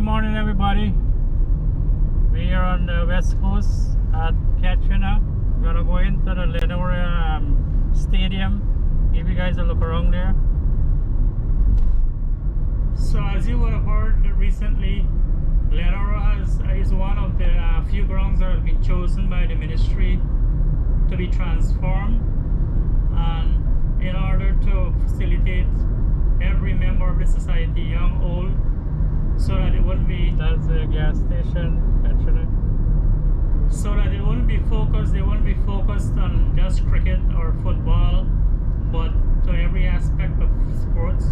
Morning everybody. We are on the west coast at Guyana. We're gonna go into the Leonora stadium. Give you guys a look around there. So as you would have heard recently, Leonora is one of the few grounds that have been chosen by the ministry to be transformed, and in order to facilitate every member of the society, young, old, so that it wouldn't be, that's a gas station actually, so that it wouldn't be focused, they wouldn't be focused on just cricket or football, but to every aspect of sports.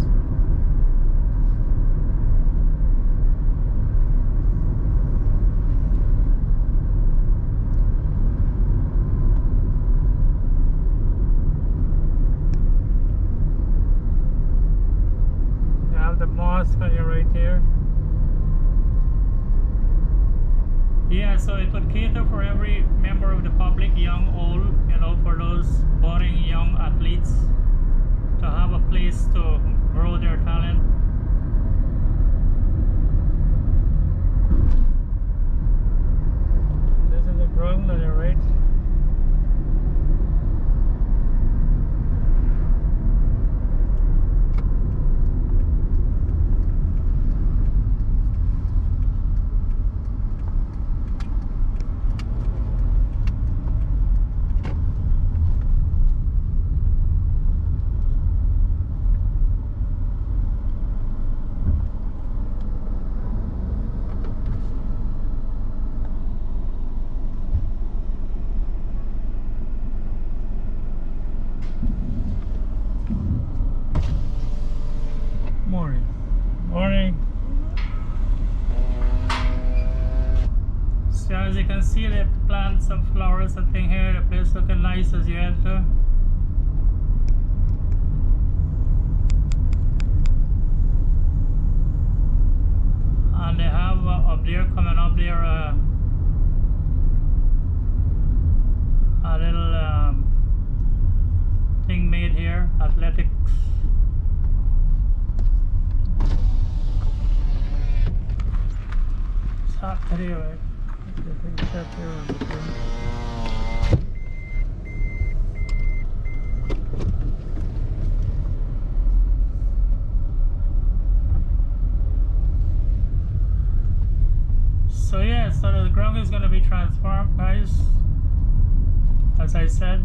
You have the mosque on your right here. Yeah, so it would cater for every member of the public, young, old, you know, for those budding young athletes to have a place to grow their talent. This is the ground on your right. Morning. Morning. So as you can see, they plant some flowers and thing here. The place looking nice as you enter. And they have up there, coming up there, a little thing made here, athletics. Hot today, right? So yeah, so the ground is going to be transformed, guys, as I said,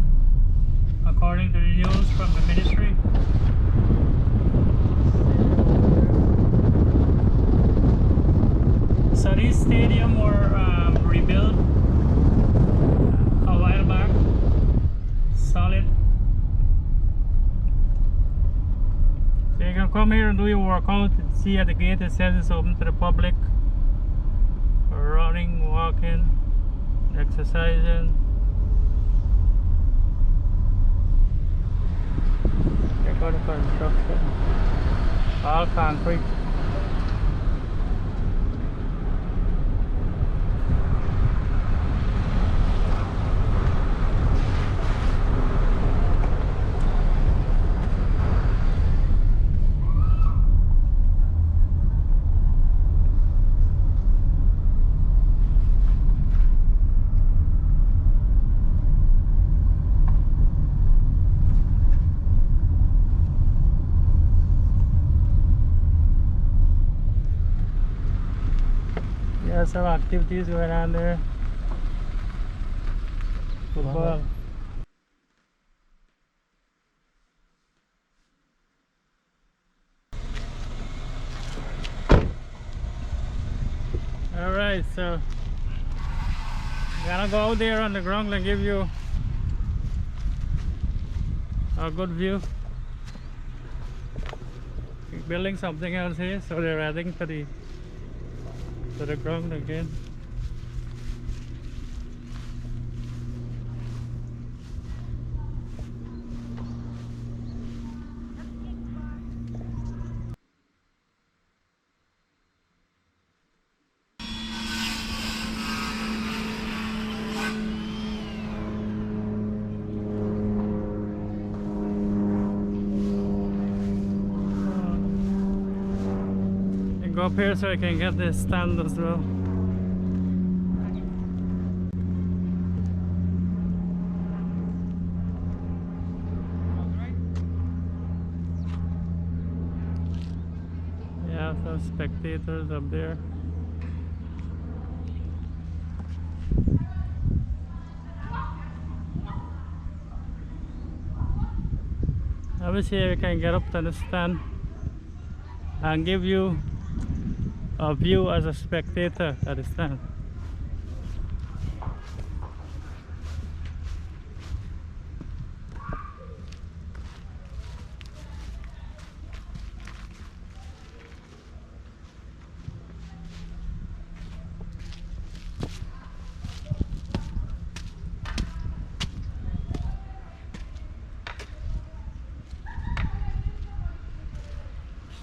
according to the news from the ministry. So this stadium were rebuilt a while back, solid. So you can come here and do your workout. See at the gate it says it's open to the public. Running, walking, exercising. Check out the construction. All concrete. Yeah, some activities going on there. Football. Alright, so I'm gonna go out there on the ground and give you a good view. We're building something else here, so they're adding to the ground again. go up here so I can get this stand as well. Yeah, some spectators up there. I will see if I can get up to the stand and give you a view as a spectator at the stand.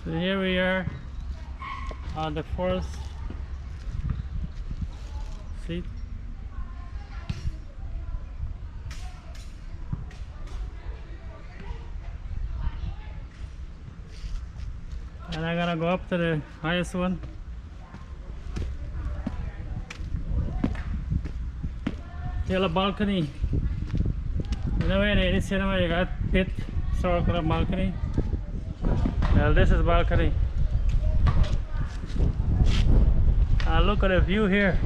So here we are on the first seat. And I'm gonna go up to the highest one. Yellow balcony. You know when in cinema you got pit circular balcony? Well, this is balcony. And look at the view here.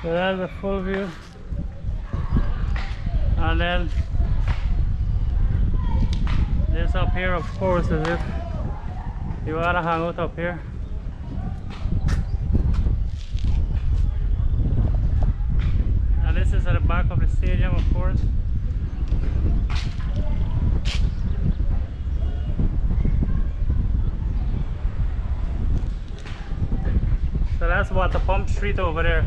So that's the full view, and then this up here, of course, is if you wanna hang out up here. And this is at the back of the stadium, of course. So that's what the pump street over there.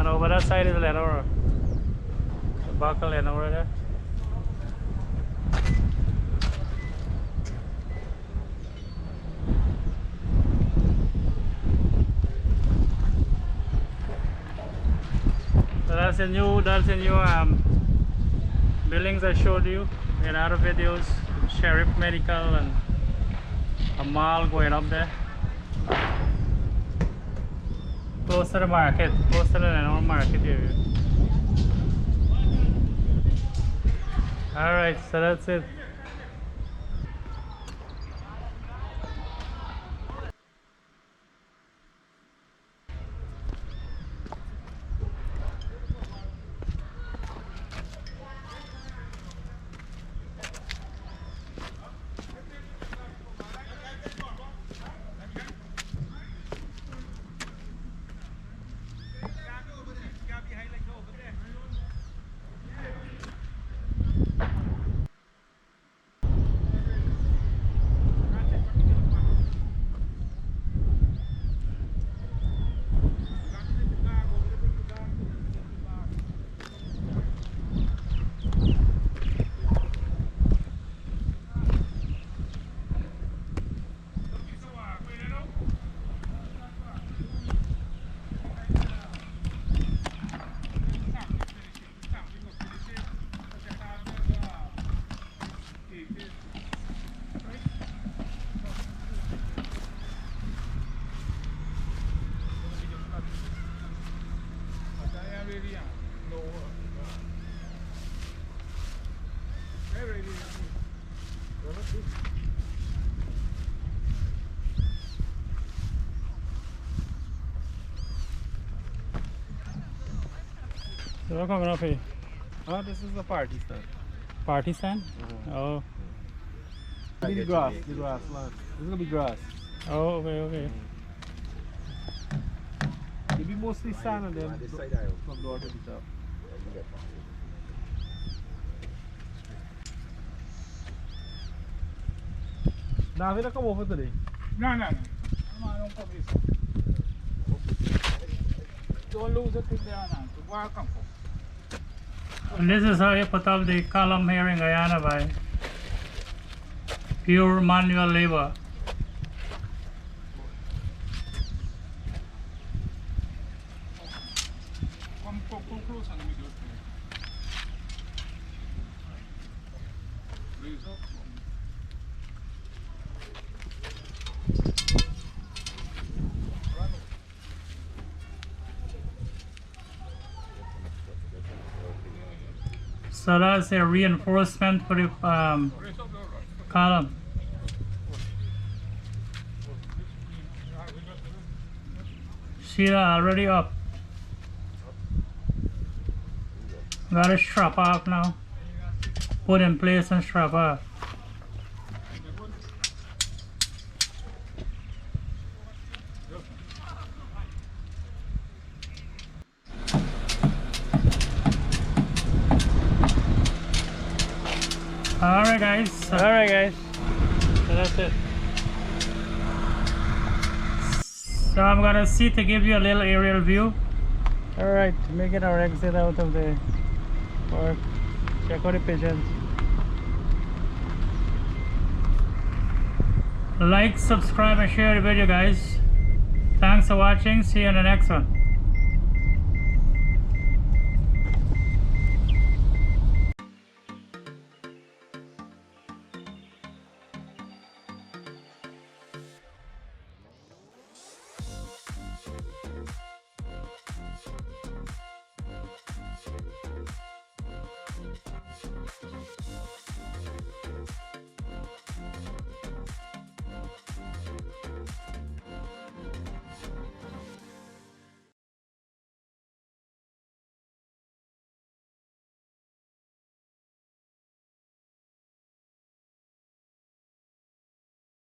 Over that side is Leonora. The back of Leonora there. So that's the new buildings I showed you in other videos. Sheriff Medical and a mall going up there. Close to the market, close to the Leonora market area. Alright, so that's it. So we're coming up here. Oh, this is the party stand. Party stand? Oh. The grass, land. This is gonna be grass. Oh, okay, okay. It be mostly sand and then from door to the top. Now we don't come over today. No. Don't come this. Don't lose a thing there now. To welcome for. And this is how you put up the column here in Guyana by pure manual labor. Come close and let me do it. Raise up. So that's a reinforcement for the column. Sheila already up. Gotta strap off now. Put in place and strap off. Alright guys. So that's it. So I'm gonna see to give you a little aerial view. Alright, making our exit out of the park. Check out the pigeons. Like, subscribe and share the video guys. Thanks for watching. See you in the next one.